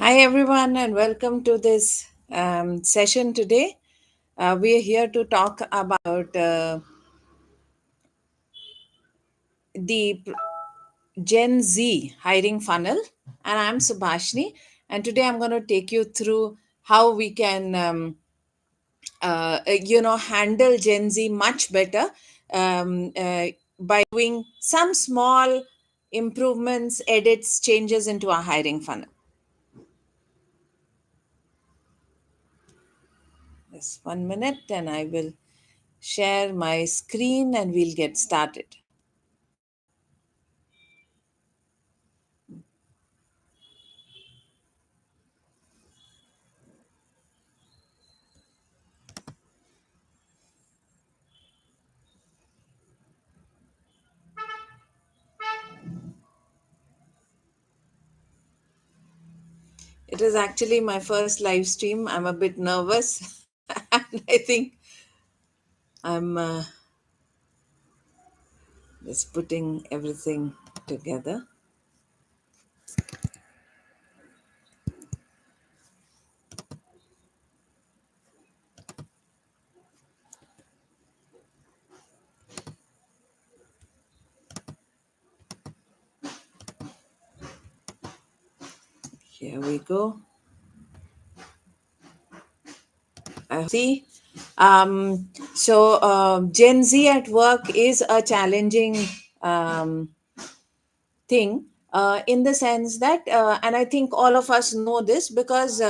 Hi, everyone, and welcome to this session today. We are here to talk about the Gen Z hiring funnel. And I'm Subhashini. And today I'm going to take you through how we can, handle Gen Z much better by doing some small improvements, edits, changes into our hiring funnel. Just 1 minute, and I will share my screen and we'll get started. It is actually my first live stream. I'm a bit nervous. And I think I'm just putting everything together. Here we go. I see. Gen Z at work is a challenging um, thing in the sense that, and I think all of us know this because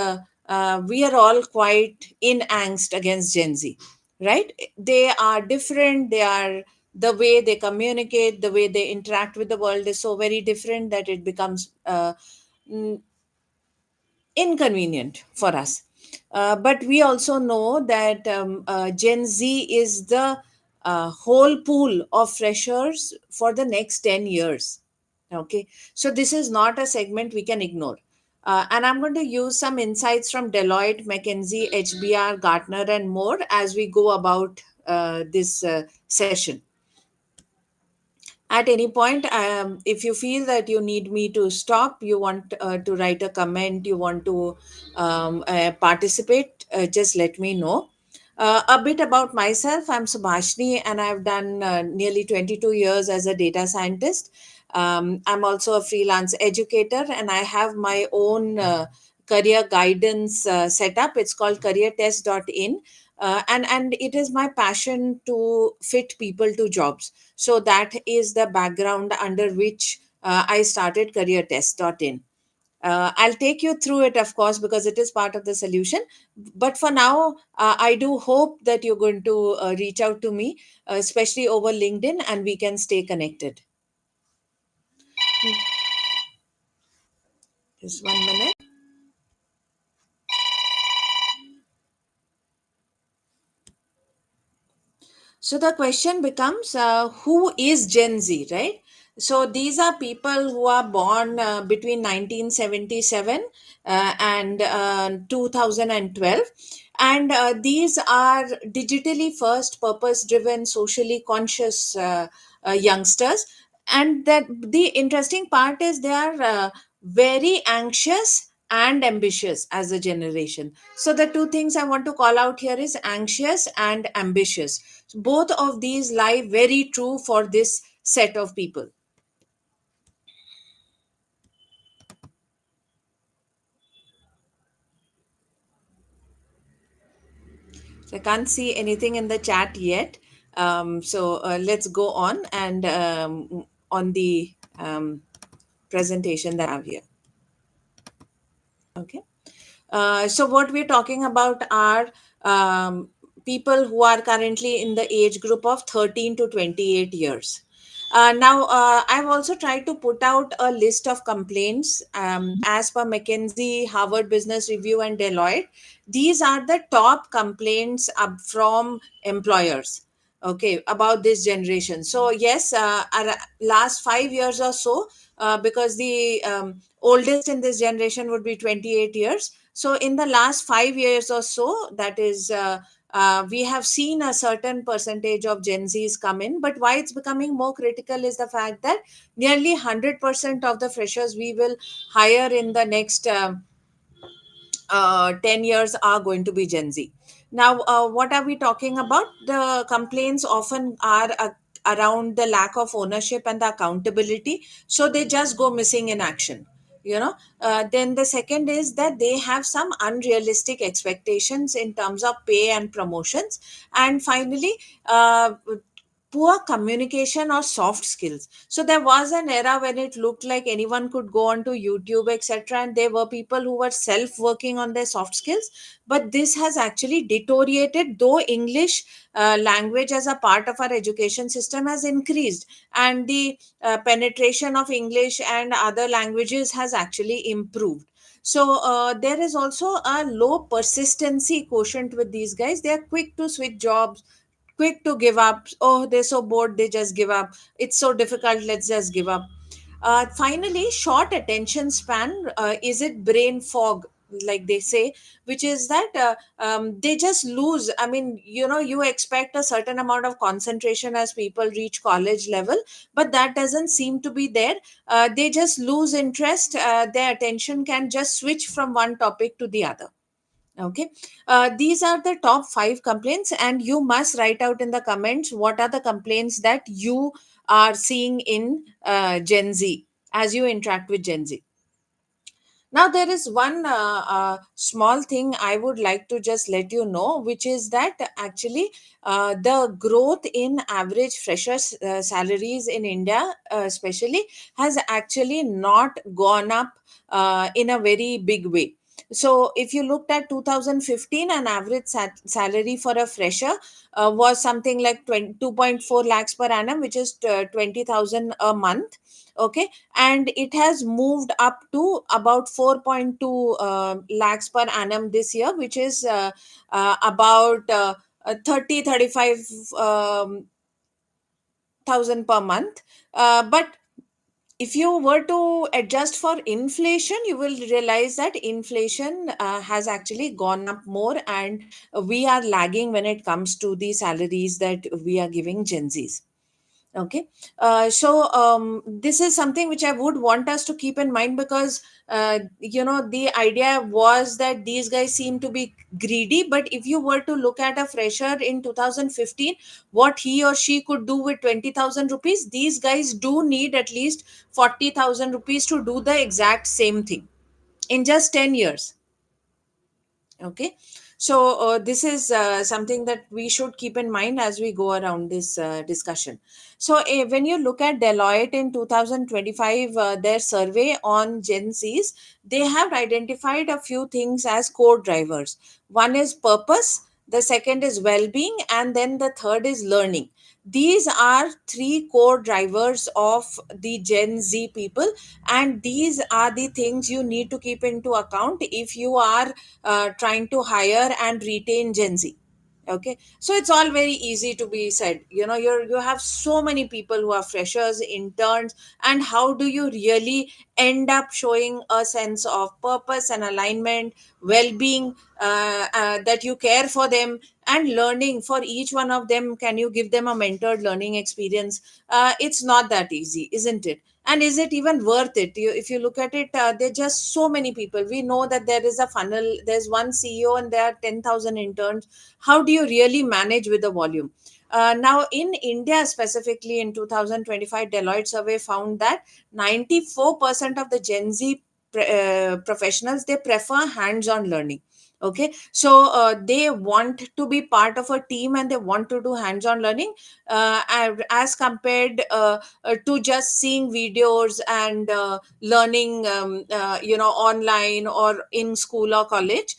we are all quite in angst against Gen Z, right? They are different. They are the way they communicate, the way they interact with the world is so very different that it becomes mm, inconvenient for us. But we also know that Gen Z is the whole pool of freshers for the next 10 years. Okay, so this is not a segment we can ignore. And I'm going to use some insights from Deloitte, McKinsey, HBR, Gartner, and more as we go about this session. At any point, if you feel that you need me to stop, you want to write a comment, you want to participate, just let me know. A bit about myself: I'm Subhashini, and I've done nearly 22 years as a data scientist. I'm also a freelance educator, and I have my own career guidance setup. It's called careertest.in. And it is my passion to fit people to jobs. So that is the background under which I started careertest.in. I'll take you through it, of course, because it is part of the solution. But for now, I do hope that you're going to reach out to me, especially over LinkedIn, and we can stay connected. Just 1 minute. So the question becomes, who is Gen Z, right? So these are people who are born between 1977 and 2012. And these are digitally first, purpose driven, socially conscious youngsters. And that the interesting part is they are very anxious and ambitious as a generation. So the two things I want to call out here is anxious and ambitious. Both of these lie very true for this set of people. So I can't see anything in the chat yet. Let's go on and on the presentation that I have here. Okay. So what we're talking about are people who are currently in the age group of 13 to 28 years. I've also tried to put out a list of complaints as per McKinsey, Harvard Business Review, and Deloitte. These are the top complaints from employers, okay, about this generation. So yes, our last 5 years or so, because the oldest in this generation would be 28 years. So in the last 5 years or so, that is we have seen a certain percentage of Gen Zs come in. But why it's becoming more critical is the fact that nearly 100% of the freshers we will hire in the next 10 years are going to be Gen Z. Now, what are we talking about? The complaints often are around the lack of ownership and the accountability. So they just go missing in action. Then the second is that they have some unrealistic expectations in terms of pay and promotions. And finally, poor communication or soft skills. So there was an era when it looked like anyone could go onto YouTube, etc., and there were people who were self working on their soft skills. But this has actually deteriorated, though English language as a part of our education system has increased, and the penetration of English and other languages has actually improved. So there is also a low persistency quotient with these guys. They are quick to switch jobs, quick to give up. Oh, they're so bored, they just give up. It's so difficult, let's just give up. Finally, short attention span. Is it brain fog, like they say, which is that they just lose. I mean, you expect a certain amount of concentration as people reach college level, but that doesn't seem to be there. They just lose interest. Their attention can just switch from one topic to the other. Okay. These are the top five complaints, and you must write out in the comments what are the complaints that you are seeing in Gen Z as you interact with Gen Z. Now, there is one small thing I would like to just let you know, which is that actually the growth in average freshers' salaries in India, especially, has actually not gone up in a very big way. So, if you looked at 2015, an average salary for a fresher was something like 2.4 lakhs per annum, which is 20,000 a month. Okay, and it has moved up to about 4.2 lakhs per annum this year, which is about 30 35 thousand per month. But if you were to adjust for inflation, you will realize that inflation has actually gone up more, and we are lagging when it comes to the salaries that we are giving Gen Zs. Okay. So this is something which I would want us to keep in mind, because the idea was that these guys seem to be greedy. But if you were to look at a fresher in 2015, what he or she could do with 20,000 rupees, these guys do need at least 40,000 rupees to do the exact same thing in just 10 years. Okay. So this is something that we should keep in mind as we go around this discussion. So when you look at Deloitte in 2025, their survey on Gen Z's, they have identified a few things as core drivers. One is purpose, the second is well-being, and then the third is learning. These are three core drivers of the Gen Z people, and these are the things you need to keep into account if you are trying to hire and retain Gen Z. Okay, so it's all very easy to be said. You have so many people who are freshers, interns, and how do you really end up showing a sense of purpose and alignment, well-being, that you care for them, and learning for each one of them? Can you give them a mentored learning experience? It's not that easy, isn't it? And is it even worth it? If you look at it, there are just so many people. We know that there is a funnel, there's one CEO and there are 10,000 interns. How do you really manage with the volume? Now, in India specifically, in 2025, Deloitte survey found that 94% of the Gen Z professionals, they prefer hands-on learning. Okay, so they want to be part of a team and they want to do hands-on learning, as compared to just seeing videos and learning, online or in school or college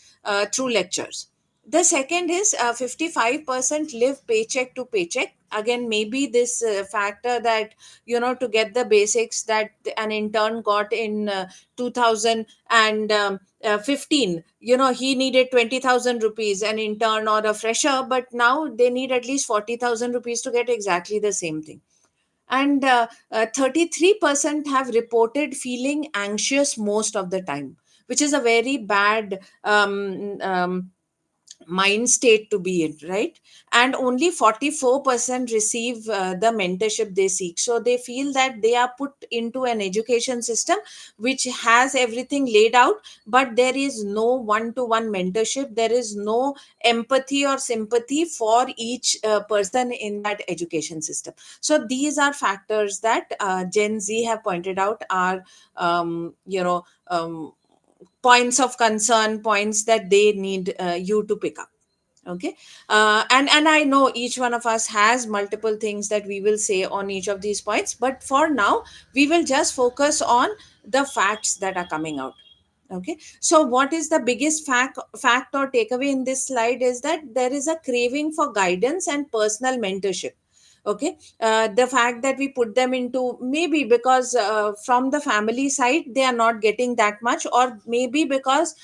through lectures. The second is 55% live paycheck to paycheck. Again, maybe this factor that, to get the basics that an intern got in 2015, he needed 20,000 rupees, an intern or a fresher, but now they need at least 40,000 rupees to get exactly the same thing. And 33% have reported feeling anxious most of the time, which is a very bad mind state to be in, right? And only 44% receive the mentorship they seek. So they feel that they are put into an education system which has everything laid out, but there is no one to one mentorship, there is no empathy or sympathy for each person in that education system. So these are factors that Gen Z have pointed out are points of concern, points that they need you to pick up. Okay. And I know each one of us has multiple things that we will say on each of these points, but for now we will just focus on the facts that are coming out. Okay. So what is the biggest fact or takeaway in this slide is that there is a craving for guidance and personal mentorship. Okay. The fact that we put them into, maybe because from the family side they are not getting that much, or maybe because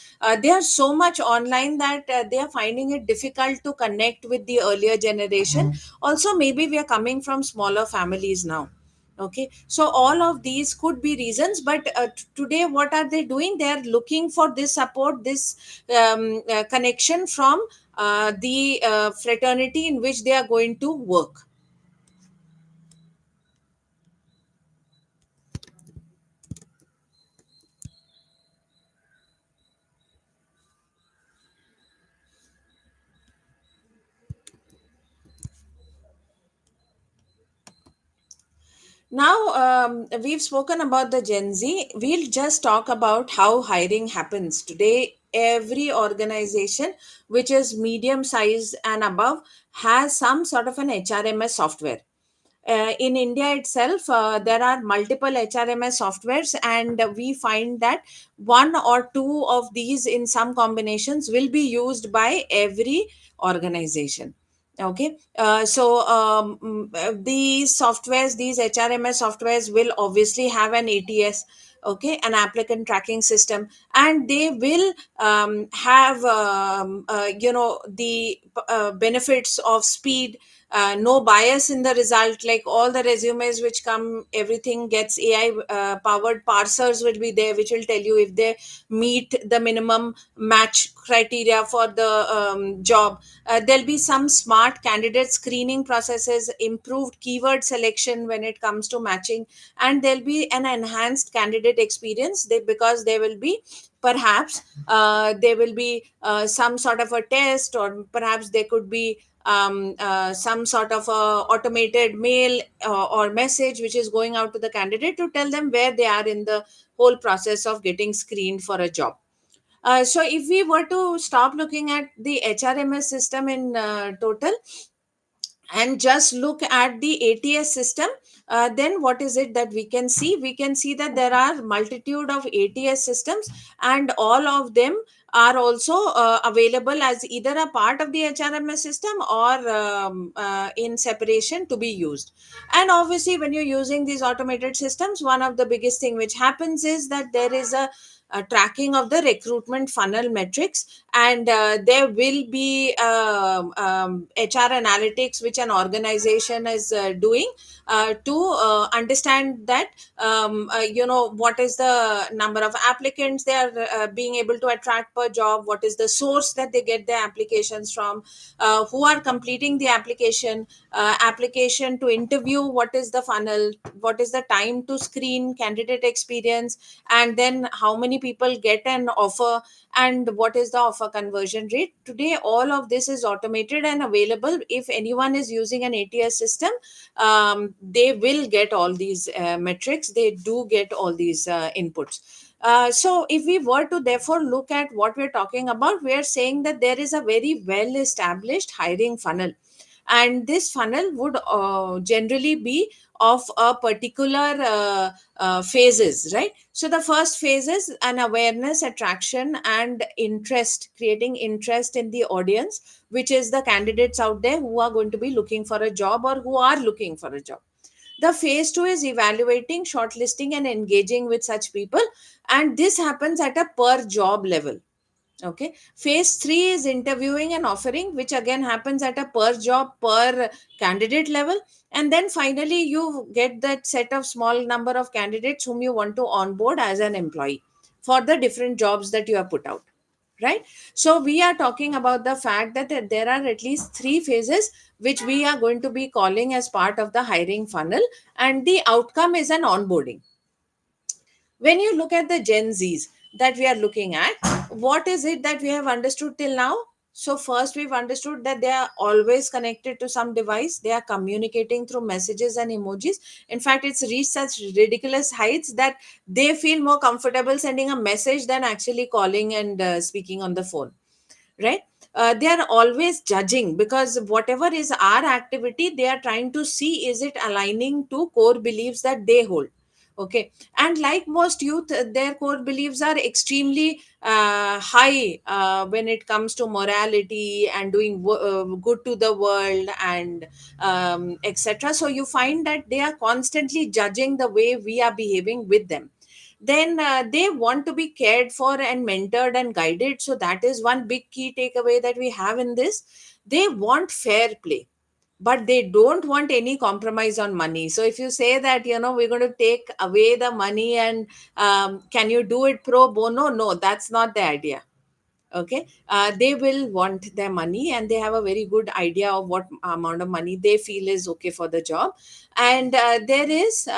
they are so much online that they are finding it difficult to connect with the earlier generation. Also maybe we are coming from smaller families now. Okay, so all of these could be reasons, but today what are they doing? They are looking for this support, this connection from the fraternity in which they are going to work. Now, we've spoken about the Gen Z. We'll just talk about how hiring happens. Today, every organization which is medium size and above has some sort of an HRMS software. In India itself, there are multiple HRMS softwares, and we find that one or two of these in some combinations will be used by every organization. Okay, these softwares, these HRMS softwares will obviously have an ATS, okay, an applicant tracking system, and they will have the benefits of speed, no bias in the result, like all the resumes which come, everything gets AI powered parsers will be there, which will tell you if they meet the minimum match criteria for the job. There'll be some smart candidate screening processes, improved keyword selection when it comes to matching, and there'll be an enhanced candidate experience, because there will be perhaps there will be some sort of a test, or perhaps there could be some sort of a automated mail or message which is going out to the candidate to tell them where they are in the whole process of getting screened for a job. So if we were to stop looking at the HRMS system in total and just look at the ATS system, then what is it that we can see? We can see that there are multitude of ATS systems, and all of them are also available as either a part of the HRMS system or in separation to be used. And obviously, when you're using these automated systems, one of the biggest thing which happens is that there is a tracking of the recruitment funnel metrics, and there will be HR analytics which an organization is doing to understand that what is the number of applicants they are being able to attract per job, what is the source that they get their applications from, who are completing the application to interview, what is the funnel, what is the time to screen candidate experience, and then how many people get an offer, and what is the offer conversion rate. Today all of this is automated and available. If anyone is using an ATS system, they will get all these metrics, they do get all these inputs. So if we were to therefore look at what we're talking about, we are saying that there is a very well established hiring funnel, and this funnel would generally be of a particular phases, right? So the first phase is an awareness, attraction, and interest, creating interest in the audience, which is the candidates out there who are going to be looking for a job or who are looking for a job. The phase two is evaluating, shortlisting, and engaging with such people, and this happens at a per job level. Okay. Phase three is interviewing and offering, which again happens at a per job, per candidate level. And then finally, you get that set of small number of candidates whom you want to onboard as an employee for the different jobs that you have put out. right? So we are talking about the fact that there are at least three phases which we are going to be calling as part of the hiring funnel, and the outcome is an onboarding. When you look at the Gen Zs that we are looking at, what is it that we have understood till now? So first we've understood that they are always connected to some device, they are communicating through messages and emojis. In fact, it's reached such ridiculous heights that they feel more comfortable sending a message than actually calling and speaking on the phone, right? They are always judging, because whatever is our activity, they are trying to see is it aligning to core beliefs that they hold. Okay. And like most youth, their core beliefs are extremely high when it comes to morality and doing good to the world, and etc. So you find that they are constantly judging the way we are behaving with them. Then they want to be cared for and mentored and guided. So that is one big key takeaway that we have in this. They want fair play, but they don't want any compromise on money. So if you say that, we're going to take away the money, and can you do it pro bono? No, that's not the idea. Okay. They will want their money, and they have a very good idea of what amount of money they feel is okay for the job. And there is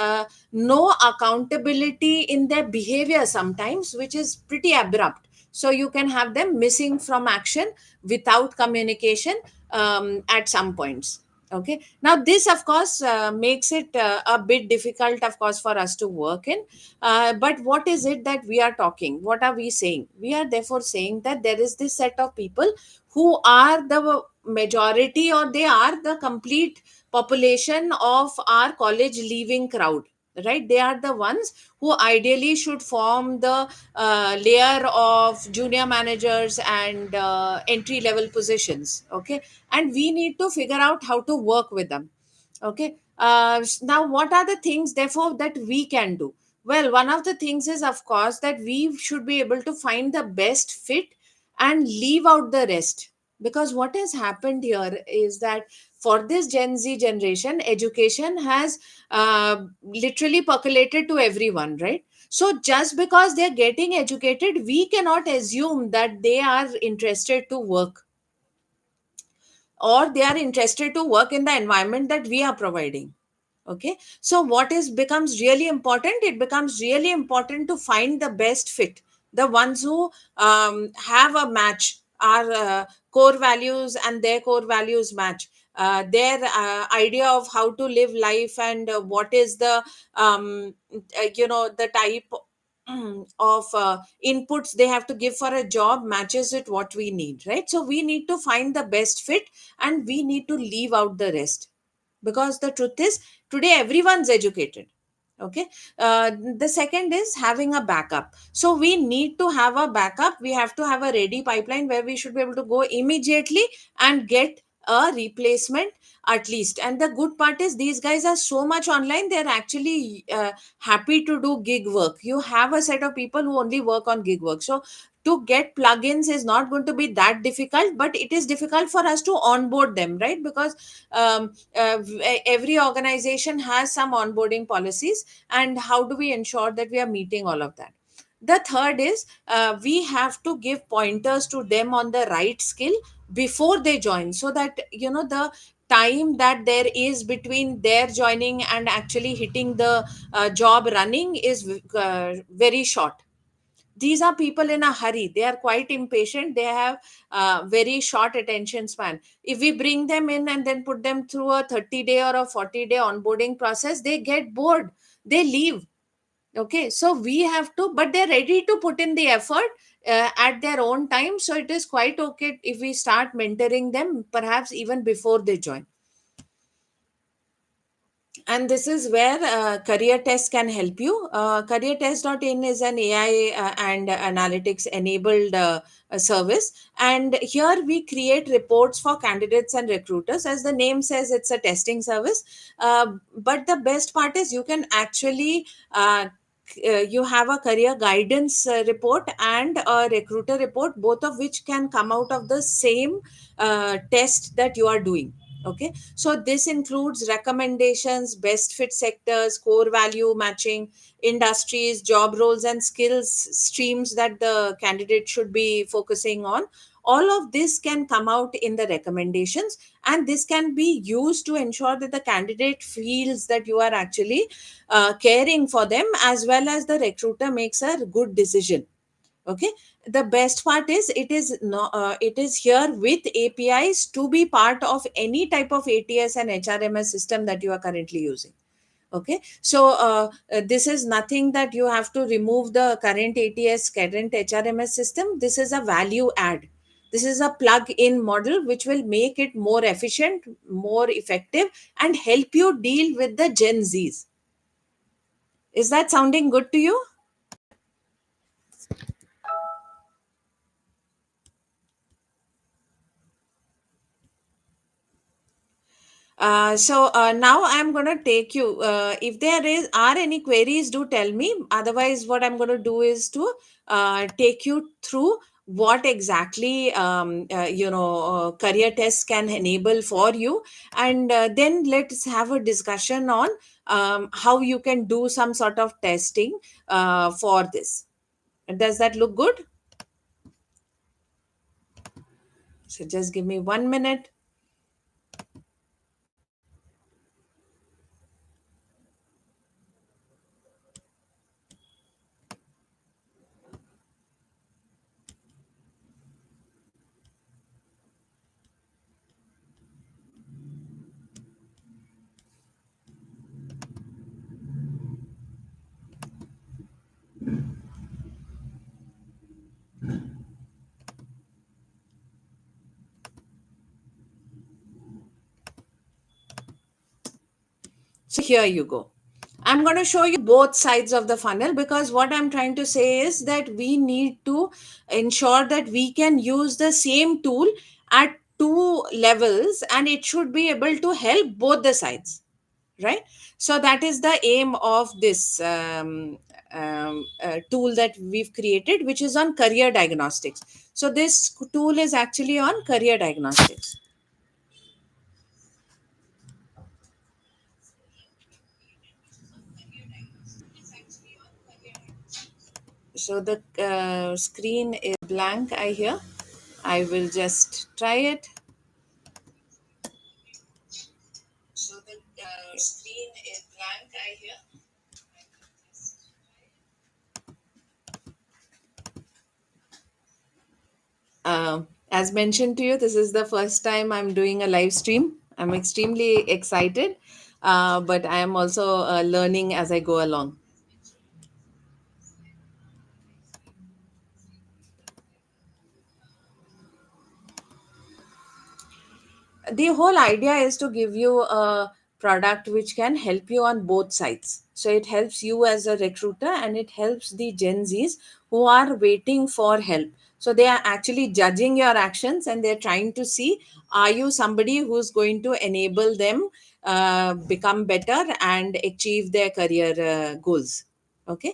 no accountability in their behavior sometimes, which is pretty abrupt. So you can have them missing from action without communication at some points. Okay. Now this of course makes it a bit difficult, of course, for us to work in. But what is it that we are talking? What are we saying? We are therefore saying that there is this set of people who are the majority, or they are the complete population of our college leaving crowd. Right? They are the ones who ideally should form the layer of junior managers and entry level positions. Okay. And we need to figure out how to work with them. Okay. Now what are the things therefore that we can do? Well, one of the things is, of course, that we should be able to find the best fit and leave out the rest. Because what has happened here is that for this Gen Z generation, education has literally percolated to everyone, right? So just because they're getting educated, we cannot assume that they are interested to work, or they are interested to work in the environment that we are providing. Okay. So what is becomes really important? It becomes really important to find the best fit, the ones who have a match, our core values and their core values match, their idea of how to live life, and what is the the type of inputs they have to give for a job matches with what we need, right? So we need to find the best fit, and we need to leave out the rest. Because the truth is, today everyone's educated. Okay. The second is having a backup. So we need to have a backup. We have to have a ready pipeline where we should be able to go immediately and get a replacement at least. And the good part is, these guys are so much online, they're actually happy to do gig work. You have a set of people who only work on gig work. So to get plugins is not going to be that difficult, but it is difficult for us to onboard them, right? Because every organization has some onboarding policies, and how do we ensure that we are meeting all of that? The third is, we have to give pointers to them on the right skill before they join, so that the time that there is between their joining and actually hitting the job running is very short. These are people in a hurry, they are quite impatient, they have very short attention span. If we bring them in and then put them through a 30-day or a 40-day onboarding process, they get bored, they leave. Okay. So we have to, but they're ready to put in the effort at their own time. So it is quite okay if we start mentoring them perhaps even before they join. And this is where career test can help you. Careertest.in is an AI and analytics enabled service, and here we create reports for candidates and recruiters. As the name says, it's a testing service. But the best part is, you can actually you have a career guidance report and a recruiter report, both of which can come out of the same test that you are doing. Okay, so this includes recommendations, best fit sectors, core value matching, industries, job roles, and skills streams that the candidate should be focusing on. All of this can come out in the recommendations, and this can be used to ensure that the candidate feels that you are actually caring for them, as well as the recruiter makes a good decision. Okay, the best part is it is no, it is here with APIs to be part of any type of ATS and HRMS system that you are currently using. Okay, so this is nothing that you have to remove the current ATS, current HRMS system. This is a value add. This is a plug in model which will make it more efficient, more effective, and help you deal with the Gen Zs. Is that sounding good to you? So now I'm going to take you. If there is are any queries, do tell me. Otherwise, what I'm going to do is to take you through what exactly career tests can enable for you, and then let's have a discussion on how you can do some sort of testing for this. Does that look good? So just give me 1 minute. So here you go. I'm going to show you both sides of the funnel, because what I'm trying to say is that we need to ensure that we can use the same tool at two levels, and it should be able to help both the sides, right? So that is the aim of this tool that we've created, which is on career diagnostics. So this tool is actually on career diagnostics. So the screen is blank, I hear. I will just try it. So the screen is blank, I hear. As mentioned to you, this is the first time I'm doing a live stream. I'm extremely excited, but I am also learning as I go along. The whole idea is to give you a product which can help you on both sides. So it helps you as a recruiter, and it helps the Gen Zs who are waiting for help. So they are actually judging your actions, and they're trying to see, are you somebody who's going to enable them become better and achieve their career goals. Okay,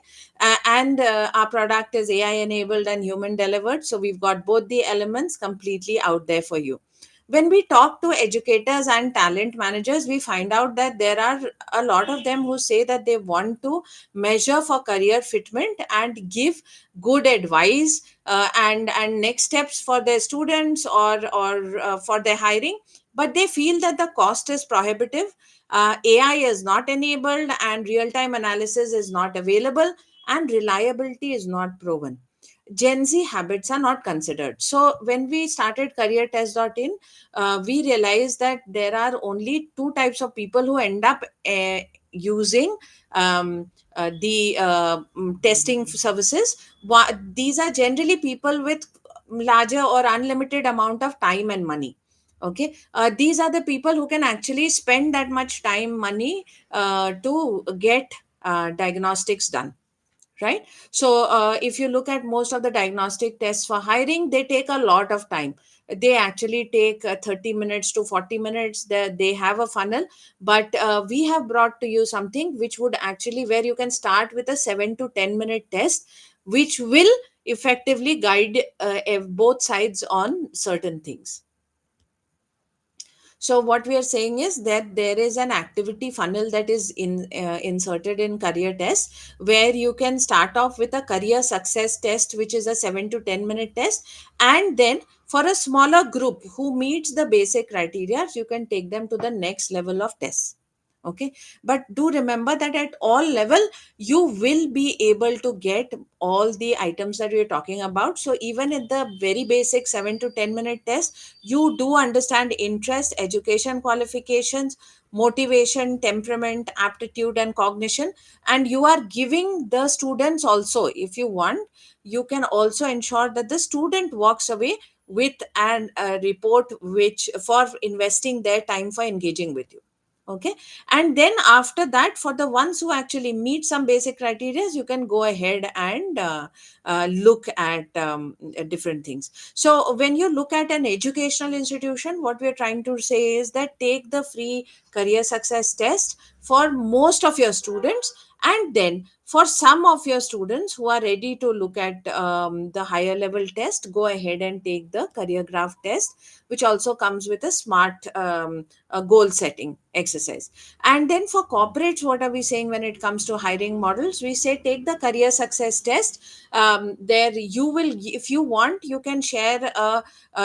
and our product is AI enabled and human delivered, so we've got both the elements completely out there for you. When we talk to educators and talent managers, we find out that there are a lot of them who say that they want to measure for career fitment and give good advice and next steps for their students, or for their hiring, but they feel that the cost is prohibitive. AI is not enabled, and real time analysis is not available, and reliability is not proven. Gen Z habits are not considered. So when we started careertest.in, we realized that there are only two types of people who end up using the testing services. These are generally people with larger or unlimited amount of time and money. Okay, these are the people who can actually spend that much time, money to get diagnostics done, right? So if you look at most of the diagnostic tests for hiring, they take a lot of time. They actually take 30 minutes to 40 minutes. They have a funnel, but we have brought to you something which would actually, where you can start with a 7 to 10 minute test, which will effectively guide both sides on certain things. So what we are saying is that there is an activity funnel that is inserted in career test, where you can start off with a career success test, which is a 7 to 10 minute test, and then for a smaller group who meets the basic criteria, you can take them to the next level of tests. Okay, but do remember that at all level you will be able to get all the items that we are talking about. So even at the very basic 7 to 10 minute test, you do understand interest, education qualifications, motivation, temperament, aptitude, and cognition. And you are giving the students also, if you want, you can also ensure that the student walks away with an a report which for investing their time for engaging with you. Okay, and then after that, for the ones who actually meet some basic criteria, you can go ahead and look at different things. So when you look at an educational institution, what we are trying to say is that take the free career success test for most of your students, and then for some of your students who are ready to look at the higher level test, go ahead and take the career graph test, which also comes with a smart goal setting exercise. And then for corporates, what are we saying when it comes to hiring models? We say take the career success test. There you will, if you want, you can share a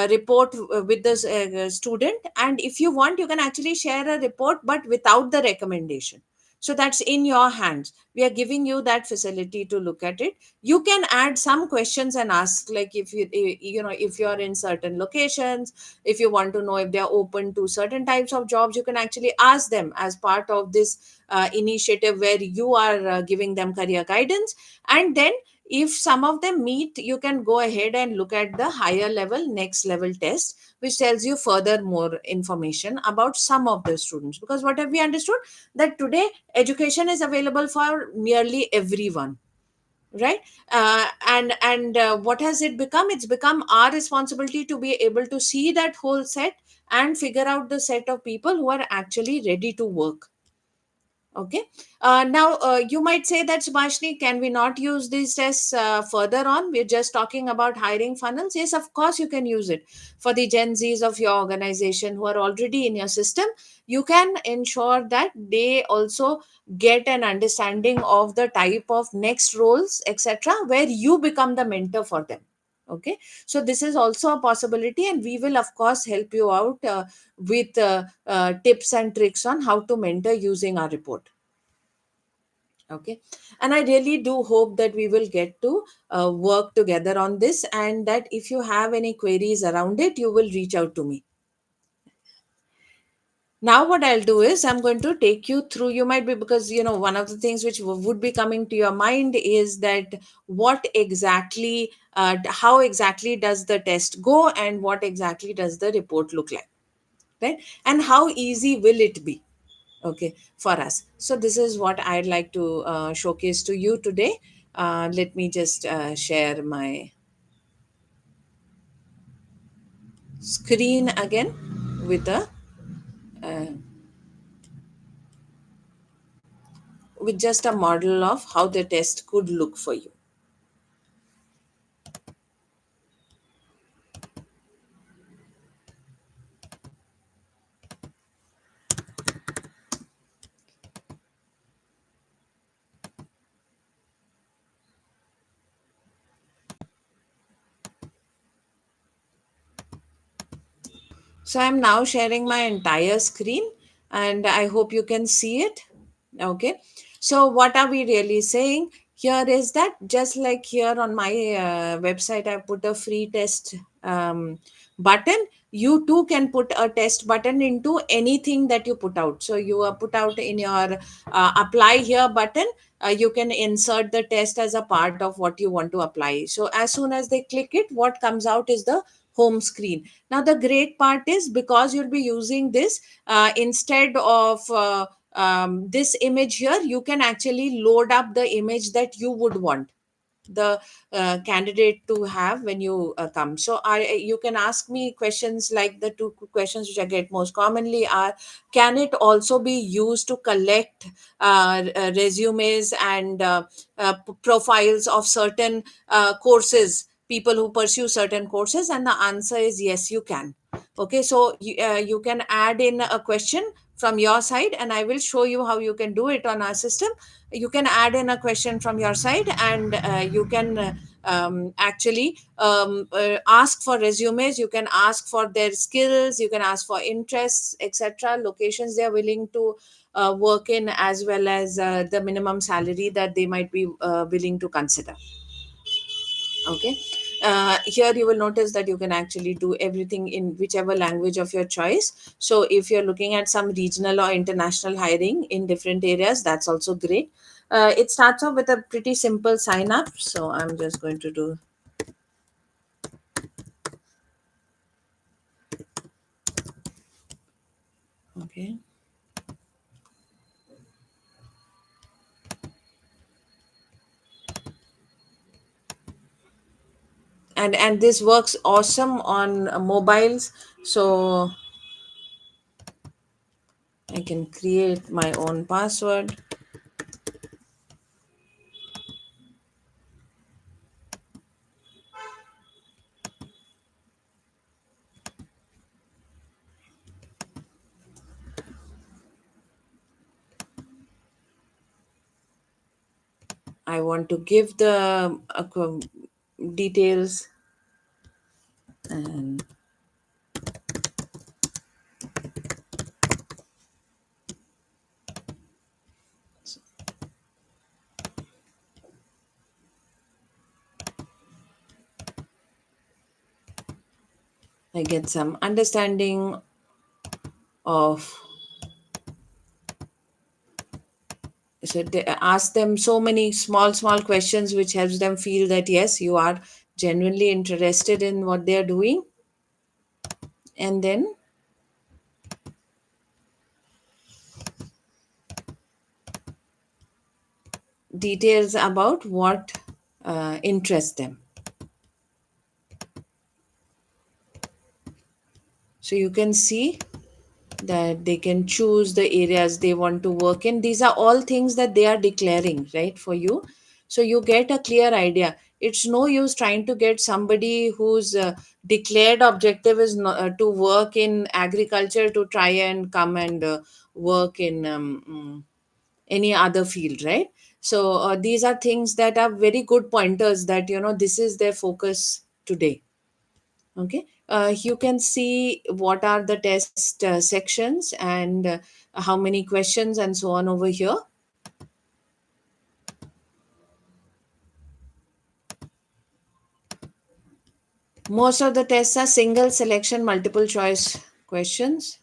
report with the student, and if you want, you can actually share a report but without the recommendation. So that's in your hands. We are giving you that facility to look at it. You can add some questions and ask, like if you know, if you're in certain locations, if you want to know if they are open to certain types of jobs, you can actually ask them as part of this initiative where you are giving them career guidance. And then if some of them meet, you can go ahead and look at the higher level next level test, which tells you further more information about some of the students. Because what have we understood, that today education is available for nearly everyone, right? And what has it become? It's become our responsibility to be able to see that whole set and figure out the set of people who are actually ready to work. Okay. Now, you might say that, Subhashini, can we not use these tests further on? We're just talking about hiring funnels. Yes, of course, you can use it for the Gen Zs of your organization who are already in your system. You can ensure that they also get an understanding of the type of next roles, etc., where you become the mentor for them. Okay, so this is also a possibility, and we will, of course, help you out with tips and tricks on how to mentor using our report. Okay, and I really do hope that we will get to work together on this, and that if you have any queries around it, you will reach out to me. Now what I'll do is I'm going to take you through. You might be, because you know, one of the things which would be coming to your mind is that what exactly how exactly does the test go, and what exactly does the report look like, right? And how easy will it be, okay, for us? So this is what I'd like to showcase to you today. Let me just share my screen again with a uh, with just a model of how the test could look for you. So I'm now sharing my entire screen, and I hope you can see it. Okay. So what are we really saying here is that, just like here on my website, I put a free test button. You too can put a test button into anything that you put out. So you are put out in your apply here button. You can insert the test as a part of what you want to apply. So as soon as they click it, what comes out is the home screen. Now the great part is, because you'll be using this instead of this image here, you can actually load up the image that you would want the candidate to have when you come. So you can ask me questions, like the two questions which I get most commonly are, can it also be used to collect resumes and profiles of certain courses, people who pursue certain courses? And the answer is yes, you can. Okay, so you can add in a question from your side, and I will show you how you can do it on our system. You can add in a question from your side, and you can actually ask for resumes, you can ask for their skills, you can ask for interests, etc., locations they are willing to work in, as well as the minimum salary that they might be willing to consider. Okay. Here you will notice that you can actually do everything in whichever language of your choice. So if you're looking at some regional or international hiring in different areas, that's also great. It starts off with a pretty simple sign up, so I'm just going to do. Okay. And this works awesome on mobiles, so I can create my own password. I want to give the details, and I get some understanding of. So they ask them so many small questions which helps them feel that yes, you are genuinely interested in what they are doing. And then details about what interests them. So you can see that they can choose the areas they want to work in. These are all things that they are declaring, right, for you. So you get a clear idea. It's no use trying to get somebody whose declared objective is to work in agriculture to try and come and work in any other field, right? So these are things that are very good pointers that this is their focus today. Okay. You can see what are the test sections, and how many questions and so on over here. Most of the tests are single selection multiple choice questions.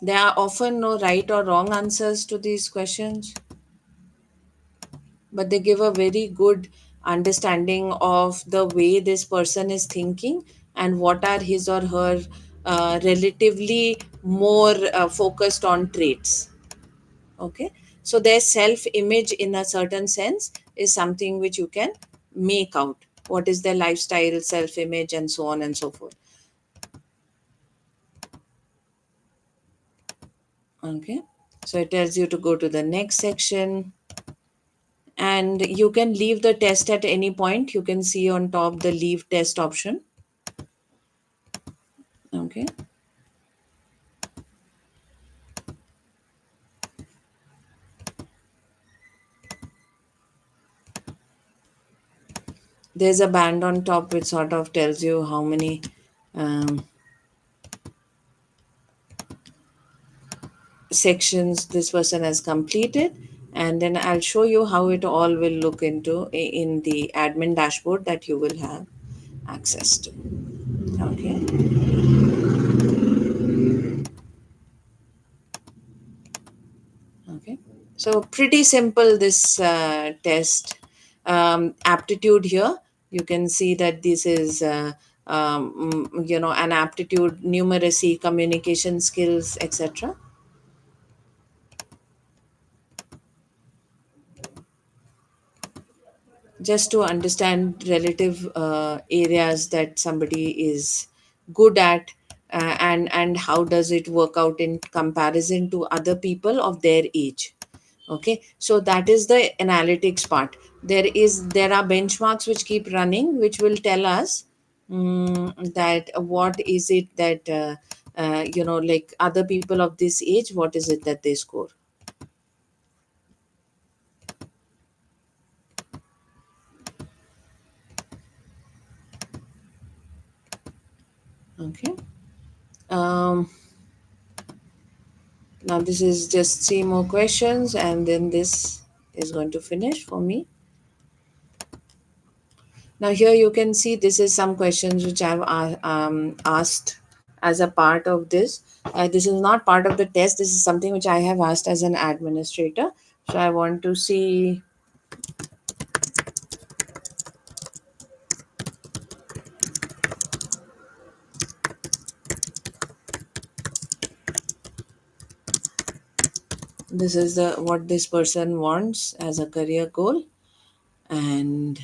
There are often no right or wrong answers to these questions, but they give a very good understanding of the way this person is thinking, and what are his or her relatively more focused on traits. Okay. So their self image in a certain sense is something which you can make out. What is their lifestyle, self image, and so on and so forth. Okay. So it tells you to go to the next section, and you can leave the test at any point. You can see on top the leave test option. Okay. There's a band on top which sort of tells you how many um, sections this person has completed, and then I'll show you how it all will look into in the admin dashboard that you will have access to. Okay. Okay. So pretty simple, this test. Aptitude, here you can see that this is an aptitude, numeracy, communication skills, etc., just to understand relative areas that somebody is good at, and how does it work out in comparison to other people of their age. Okay, so that is the analytics part. There are benchmarks which keep running, which will tell us that what is it that like other people of this age, what is it that they score. Okay. um Now this is just three more questions, and then this is going to finish for me. Now here you can see this is some questions which I've asked as a part of this. This is not part of the test. This is something which I have asked as an administrator. So I want to see. This is the what this person wants as a career goal, and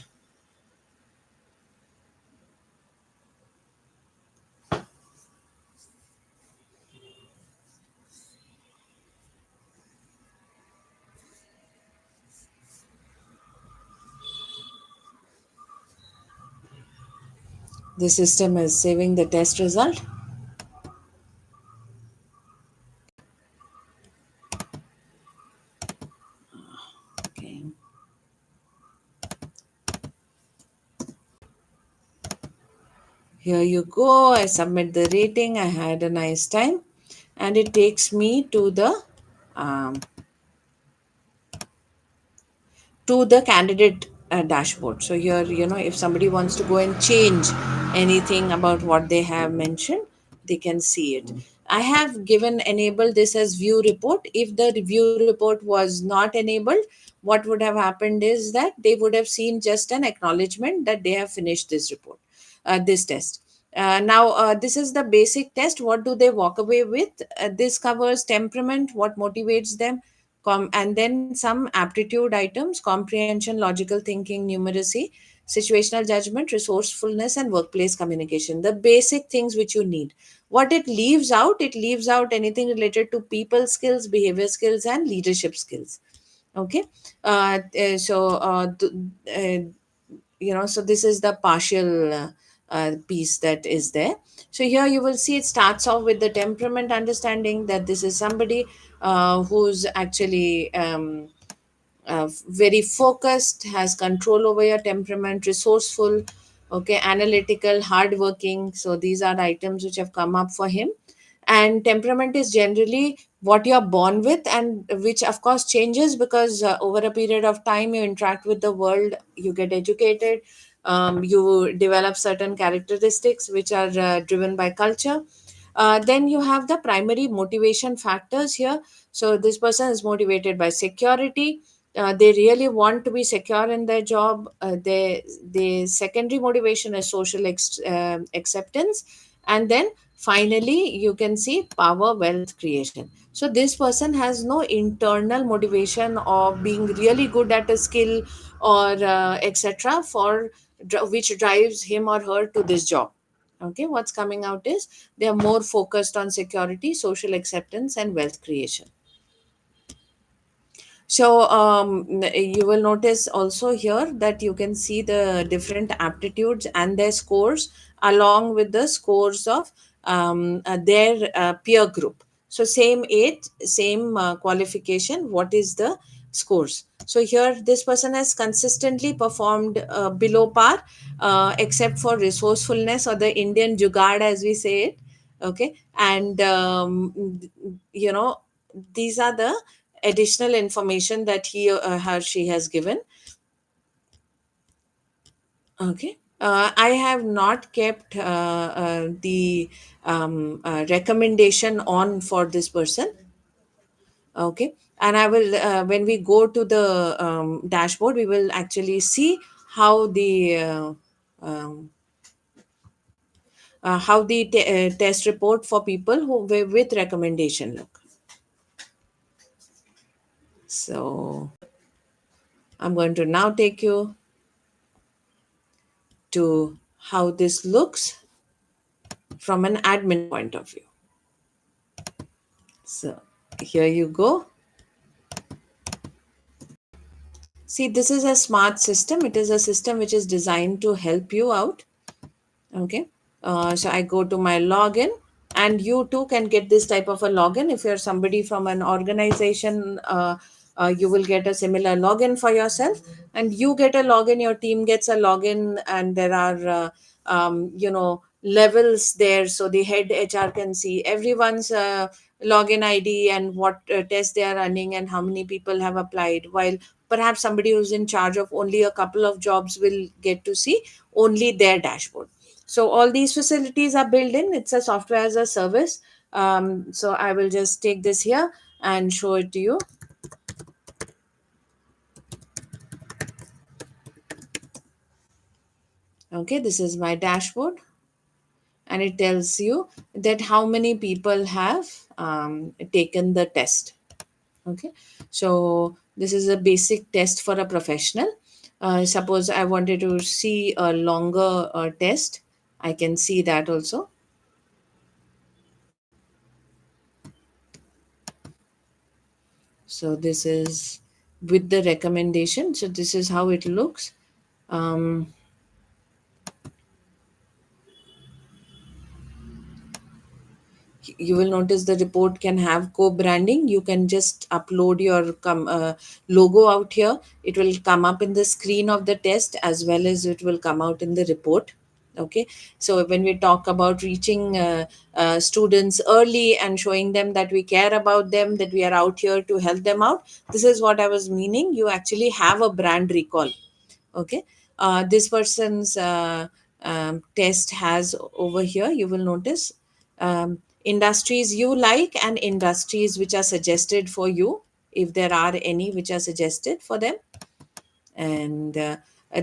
the system is saving the test result. Okay. Here you go. I submit the rating. I had a nice time. And it takes me um, to the candidate dashboard. So here, if somebody wants to go and change anything about what they have mentioned, they can see it. I have given enabled this as view report. If the view report was not enabled, what would have happened is that they would have seen just an acknowledgement that they have finished this report, this test. Now, this is the basic test. What do they walk away with? This covers temperament, what motivates them, and then some aptitude items: comprehension, logical thinking, numeracy, situational judgment, resourcefulness, and workplace communication. The basic things which you need. What it leaves out anything related to people skills, behavior skills, and leadership skills. Okay. uh, uh, so uh, th- uh, so this is the partial piece that is there. So here you will see it starts off with the temperament understanding, that this is somebody who's actually very focused, has control over your temperament, resourceful, okay, analytical, hardworking. So these are items which have come up for him. And temperament is generally what you're born with, and which of course changes because over a period of time you interact with the world, you get educated, you develop certain characteristics which are driven by culture. Then you have the primary motivation factors here. So this person is motivated by security. They really want to be secure in their job. The secondary motivation is social acceptance, and then finally you can see power, wealth creation. So this person has no internal motivation of being really good at a skill or etc for which drives him or her to this job. Okay, what's coming out is they are more focused on security, social acceptance, and wealth creation. So you will notice also here that you can see the different aptitudes and their scores along with the scores of their peer group. So same age, same qualification, what is the scores? So here this person has consistently performed below par, except for resourcefulness or the Indian jugaad as we say it. Okay, and these are the additional information that he her she has given. Okay. I have not kept the recommendation on for this person. Okay. And I will, when we go to the dashboard, we will actually see how um, the test report for people who with recommendation look. So I'm going to now take you to how this looks from an admin point of view. So here you go. See, this is a smart system. It is a system which is designed to help you out. Okay. So I go to my login, and you too can get this type of a login. If you're somebody from an organization, you will get a similar login for yourself, and you get a login, your team gets a login, and there are levels there, so the head HR can see everyone's login ID and what test they are running and how many people have applied, while perhaps somebody who's in charge of only a couple of jobs will get to see only their dashboard. So all these facilities are built in. It's a software as a service. So I will just take this here and show it to you. Okay, this is my dashboard, and it tells you that how many people have taken the test. Okay, so this is a basic test for a professional. Suppose I wanted to see a longer test, I can see that also. So this is with the recommendation. So this is how it looks. Um, you will notice the report can have co-branding. You can just upload your logo out here. It will come up in the screen of the test as well as it will come out in the report. Okay, so when we talk about reaching students early and showing them that we care about them, that we are out here to help them out, this is what I was meaning. You actually have a brand recall. Okay, this person's test has over here, you will notice industries you like and industries which are suggested for you, if there are any which are suggested for them. And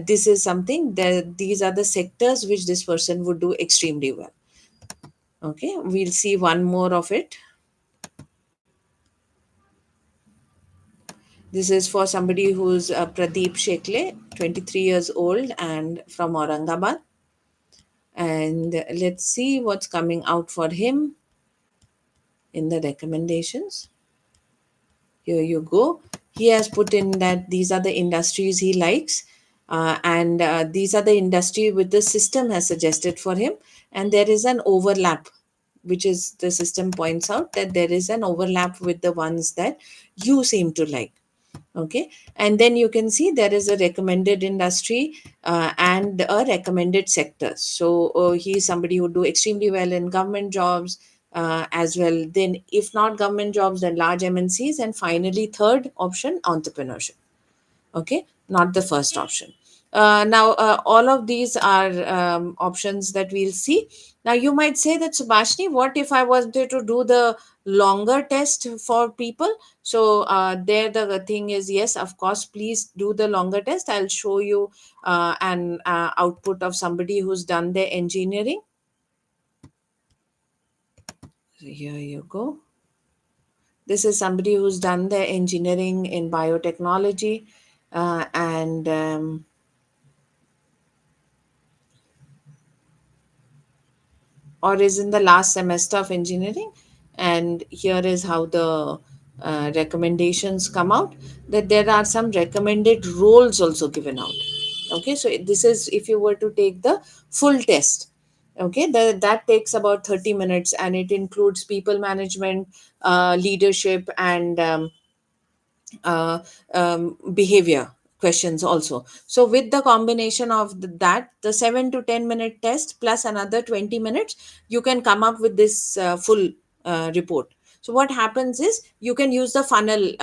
this is something that these are the sectors which this person would do extremely well. Okay, we'll see one more of it. This is for somebody who's Pradeep Shekle, 23 years old and from Aurangabad. And let's see what's coming out for him in the recommendations. Here you go. He has put in that these are the industries he likes, and these are the industry which the system has suggested for him. And there is an overlap, which is the system points out that there is an overlap with the ones that you seem to like. Okay, and then you can see there is a recommended industry and a recommended sector. So he is somebody who do extremely well in government jobs as well. Then if not government jobs, then large MNCs, and finally third option, entrepreneurship. Okay, not the first option. Now all of these are options that we'll see. Now you might say that, Subhashini, what if I wanted to do the longer test for people? So there the thing is, yes, of course, please do the longer test. I'll show you an output of somebody who's done their engineering. So here you go. This is somebody who's done their engineering in biotechnology, and or is in the last semester of engineering. And here is how the recommendations come out, that there are some recommended roles also given out. Okay, so this is if you were to take the full test. Okay, that takes about 30 minutes, and it includes people management, leadership, and uh, behavior questions also. So with the combination of that, the 7 to 10 minute test plus another 20 minutes, you can come up with this full report. So what happens is you can use the funnel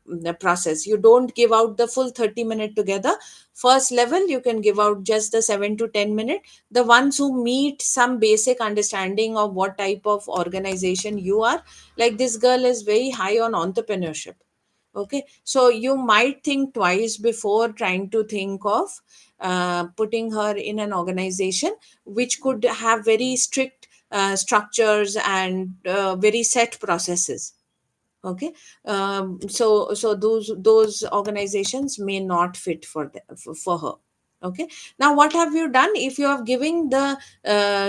the process. You don't give out the full 30-minute together. First level, you can give out just the 7 to 10 minute. The ones who meet some basic understanding of what type of organization you are, like this girl is very high on entrepreneurship. Okay, so you might think twice before trying to think of putting her in an organization which could have very strict structures and very set processes. Okay, so those organizations may not fit for her. Okay, now what have you done? If you have given the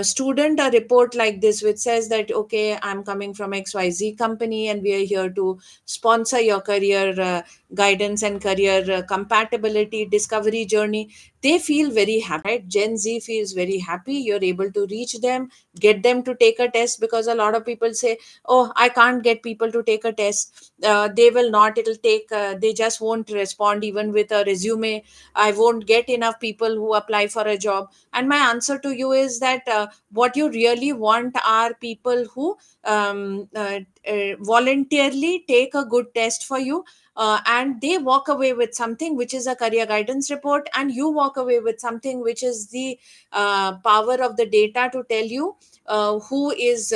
student a report like this which says that, okay, I'm coming from XYZ company and we are here to sponsor your career guidance and career compatibility discovery journey, they feel very happy, right? Gen Z feels very happy. You're able to reach them, get them to take a test, because a lot of people say, oh, I can't get people to take a test. They will not, it'll take, they just won't respond even with a resume. I won't get enough people who apply for a job. And my answer to you is that what you really want are people who voluntarily take a good test for you, and they walk away with something which is a career guidance report, and you walk away with something which is the power of the data to tell you who is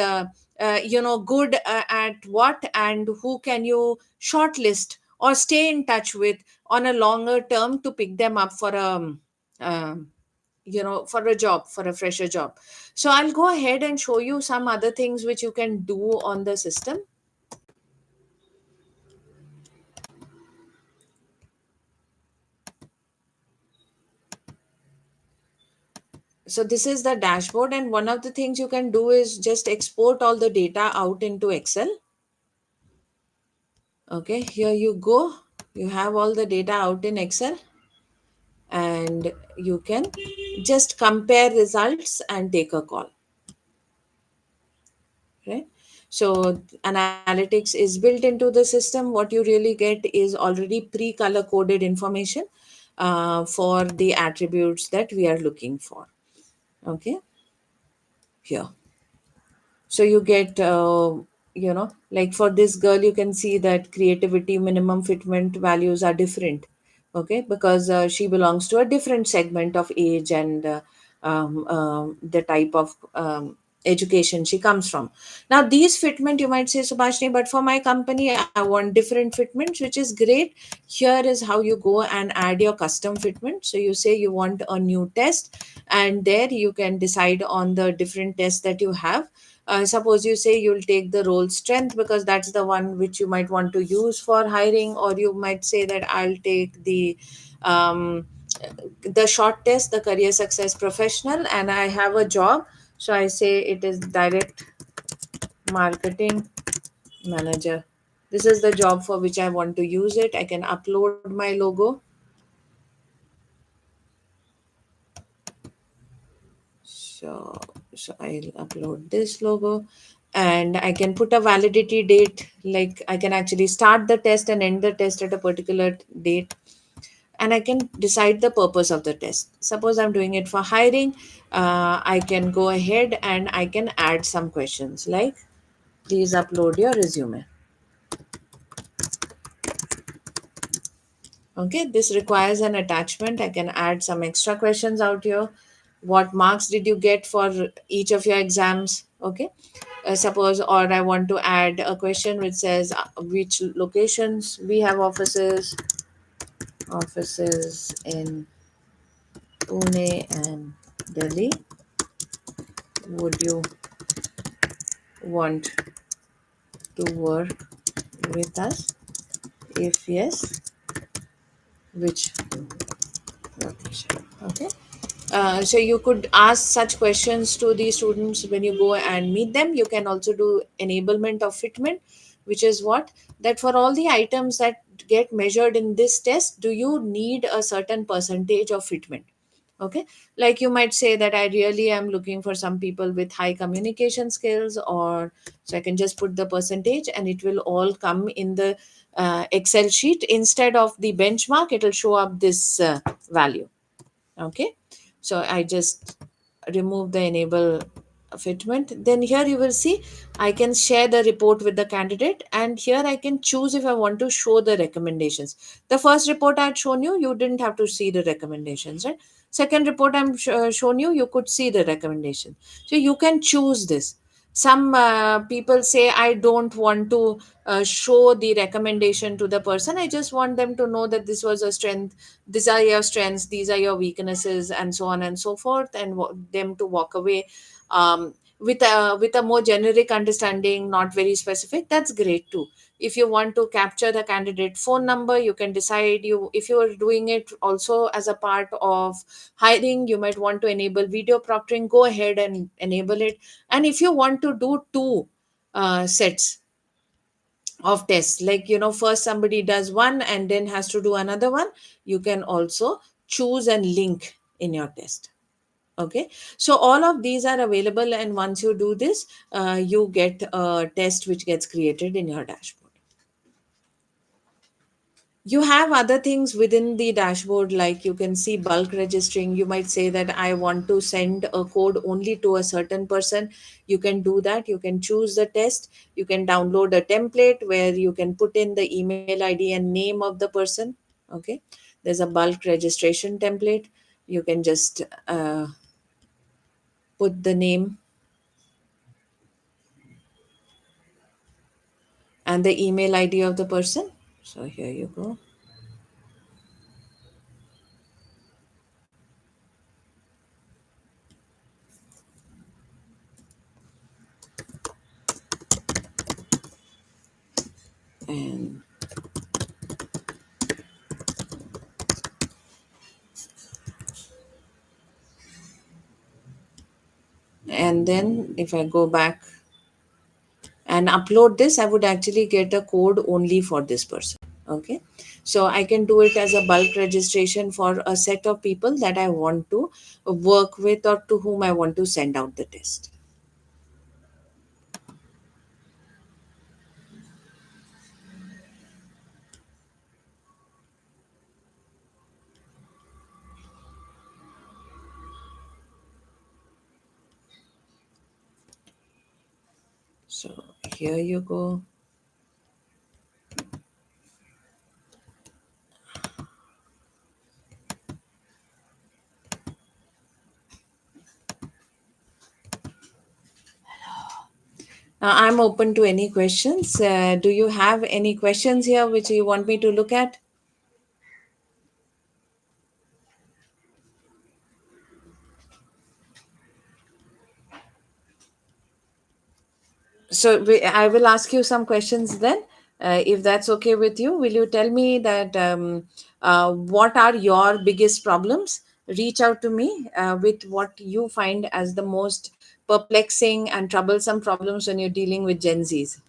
good at what, and who can you shortlist or stay in touch with on a longer term to pick them up for a um, for a job, for a fresher job. So I'll go ahead and show you some other things which you can do on the system. So this is the dashboard, and one of the things you can do is just export all the data out into Excel. Okay, here you go. You have all the data out in Excel, and you can just compare results and take a call, right? So analytics is built into the system. What you really get is already pre-color coded information for the attributes that we are looking for. Okay, here. So you get like for this girl, you can see that creativity minimum fitment values are different. Okay, because she belongs to a different segment of age and the type of education she comes from. Now these fitment, you might say, Subhashini, but for my company I want different fitments, which is great. Here is how you go and add your custom fitment. So you say you want a new test, and there you can decide on the different tests that you have. Suppose you say you'll take the role strength because that's the one which you might want to use for hiring, or you might say that I'll take um, the short test, the career success professional, and I have a job. So I say it is direct marketing manager. This is the job for which I want to use it. I can upload my logo. So, so I'll upload this logo, and I can put a validity date. Like I can actually start the test and end the test at a particular date, and I can decide the purpose of the test. Suppose I'm doing it for hiring, I can go ahead and I can add some questions like, please upload your resume. Okay, this requires an attachment. I can add some extra questions out here. What marks did you get for each of your exams? Okay, suppose, or I want to add a question which says which locations we have offices in Pune and Delhi. Would you want to work with us? If yes, which location? Okay. So you could ask such questions to the students when you go and meet them. You can also do enablement of fitment, which is what, that for all the items that get measured in this test, do you need a certain percentage of fitment? Okay, like you might say that I really am looking for some people with high communication skills, or so I can just put the percentage and it will all come in the Excel sheet. Instead of the benchmark, it will show up this value. Okay, so I just remove the enable fitment. Then here you will see I can share the report with the candidate, and here I can choose if I want to show the recommendations. The first report I had shown you, you didn't have to see the recommendations, right? Second report I'm shown you, you could see the recommendation. So you can choose this. Some people say I don't want to show the recommendation to the person. I just want them to know that this was a strength, these are your strengths, these are your weaknesses, and so on and so forth, and them to walk away with a more generic understanding, not very specific, that's great too. If you want to capture the candidate phone number, you can decide. You If you are doing it also as a part of hiring, you might want to enable video proctoring, go ahead and enable it. And if you want to do two sets of tests, like first somebody does one and then has to do another one, you can also choose and link in your test. Okay, so all of these are available, and once you do this, you get a test which gets created in your dashboard. You have other things within the dashboard, like you can see bulk registering. You might say that I want to send a code only to a certain person. You can do that. You can choose the test. You can download a template where you can put in the email ID and name of the person. Okay, there's a bulk registration template. You can just put the name and the email ID of the person. So here you go. And then if I go back and upload this, I would actually get a code only for this person. Okay, so I can do it as a bulk registration for a set of people that I want to work with, or to whom I want to send out the test. So here you go. I'm open to any questions. Do you have any questions here which you want me to look at? So I will ask you some questions then, if that's okay with you. Will you tell me that what are your biggest problems? Reach out to me with what you find as the most perplexing and troublesome problems when you're dealing with Gen Zs.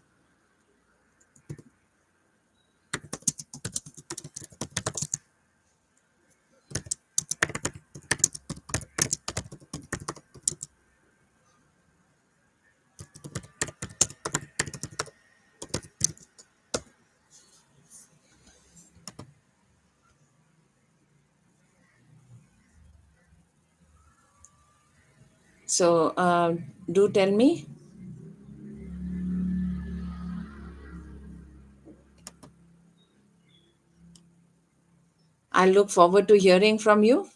So do tell me. I look forward to hearing from you.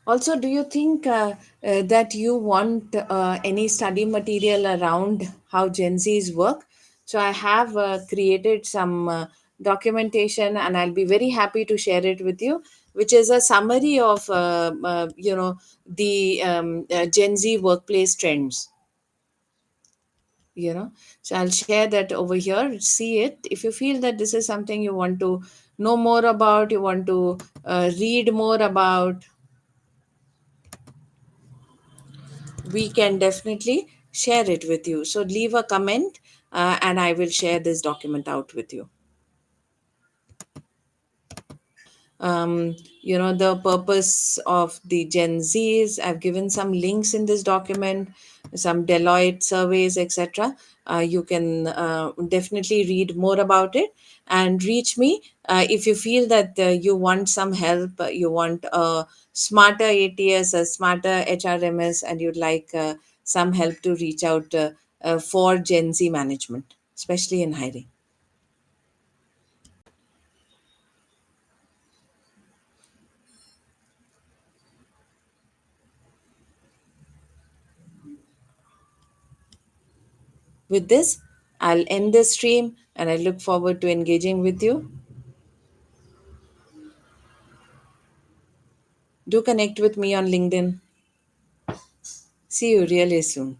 Also, do you think that you want any study material around how Gen Zs work? So, I have created some documentation, and I'll be very happy to share it with you, which is a summary of the Gen Z workplace trends. So I'll share that over here. See it. If you feel that this is something you want to know more about, you want to read more about, we can definitely share it with you. So leave a comment, and I will share this document out with you. The purpose of the Gen Zs. I've given some links in this document, some Deloitte surveys, etc. You can definitely read more about it and reach me if you feel that you want some help, you want a smarter ATS, a smarter HRMS, and you'd like some help to reach out for Gen Z management, especially in hiring. With this, I'll end this stream and I look forward to engaging with you. Do connect with me on LinkedIn. See you really soon.